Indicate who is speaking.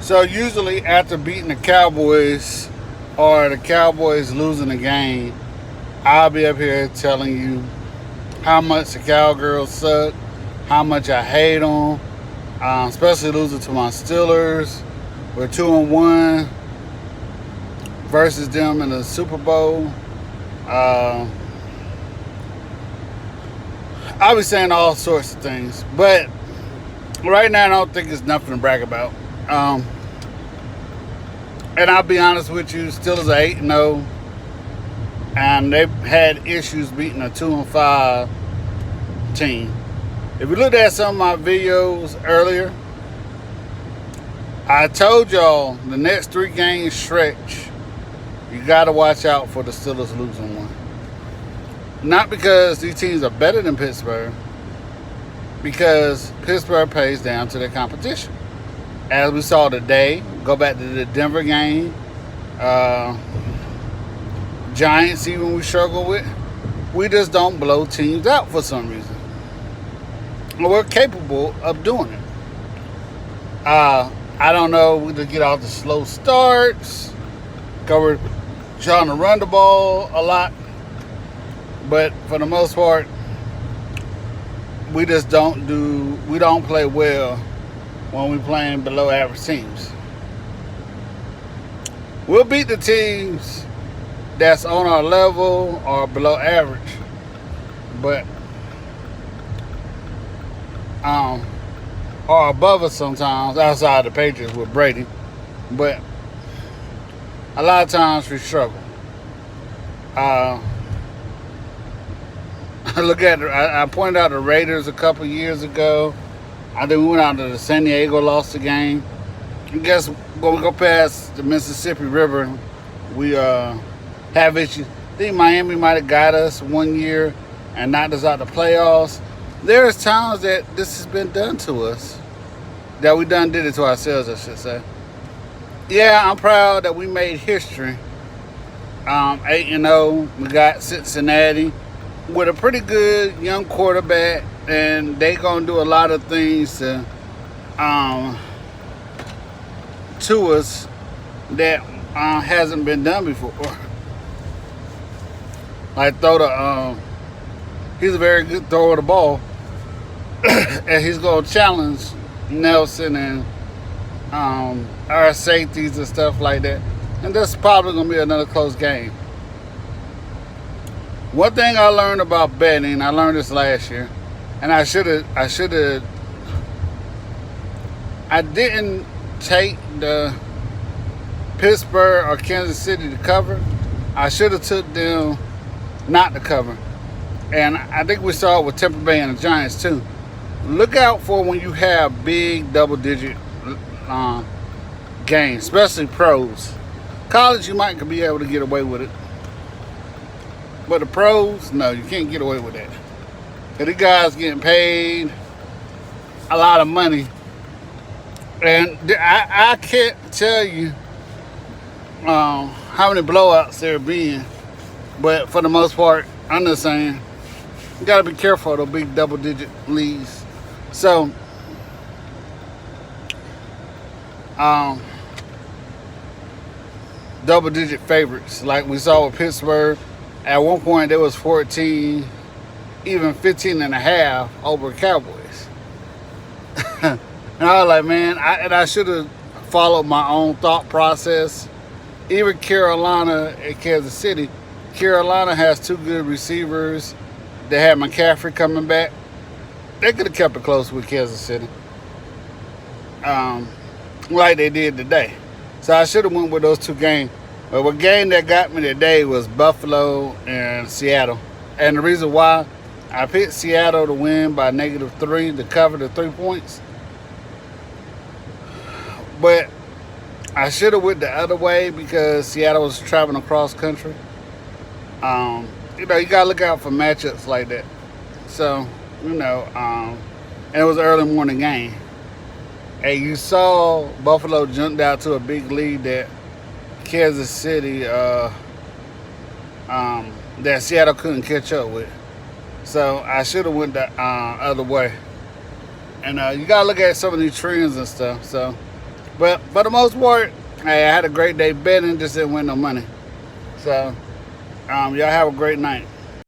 Speaker 1: So usually after beating the Cowboys or the Cowboys losing a game, I'll be up here telling you how much the Cowgirls suck, how much I hate them, especially losing to my Steelers. We're 2-1 versus them in the Super Bowl. I'll be saying all sorts of things, but right now I don't think it's nothing to brag about. And I'll be honest with you, Steelers are 8-0, and they've had issues beating a 2-5 team. If you looked at some of my videos earlier, I told y'all the next 3 game stretch, you got to watch out for the Steelers losing one. Not because these teams are better than Pittsburgh, because Pittsburgh pays down to their competition. As we saw today, go back to the Denver game, Giants even we struggle with. We just don't blow teams out for some reason. We're capable of doing it. I don't know, we just get off the slow starts, we're trying to run the ball a lot, but for the most part, we don't play well when we're playing below average teams. We'll beat the teams that's on our level or below average, but or above us sometimes outside the Patriots with Brady, but a lot of times we struggle. I pointed out the Raiders a couple years ago. I think we went out to the San Diego, lost the game. I guess when we go past the Mississippi River, we have issues. I think Miami might have got us one year and knocked us out the playoffs. There's times that this has been done to us, that we did it to ourselves, I should say. Yeah, I'm proud that we made history. 8-0, we got Cincinnati with a pretty good young quarterback, and they gonna do a lot of things to us that hasn't been done before. Like he's a very good thrower of the ball, and he's gonna challenge Nelson and our safeties and stuff like that. And that's probably gonna be another close game. One thing I learned about betting, I learned this last year, and I didn't take the Pittsburgh or Kansas City to cover. I should have took them not to cover. And I think we saw it with Tampa Bay and the Giants too. Look out for when you have big double-digit games, especially pros. College, you might be able to get away with it. But the pros, no, you can't get away with that. Because these guys getting paid a lot of money. And I can't tell you how many blowouts there have been. But for the most part, I'm just saying, you got to be careful of those big double-digit leads. So, double-digit favorites, like we saw with Pittsburgh. At one point, there was 14, even 15 and a half over Cowboys. And I was like, man, I should have followed my own thought process. Even Carolina and Kansas City. Carolina has 2 good receivers. They had McCaffrey coming back. They could have kept it close with Kansas City, like they did today. So I should have went with those 2 games. But the game that got me today was Buffalo and Seattle. And the reason why I picked Seattle to win by -3 to cover the 3 points. But I should have went the other way because Seattle was traveling across country. You got to look out for matchups like that. So, and it was an early morning game. And you saw Buffalo jumped out to a big lead that Kansas City, that Seattle couldn't catch up with. So I should have went the other way. And you got to look at some of these trends and stuff. So But for the most part, hey, I had a great day betting, just didn't win no money. So, y'all have a great night.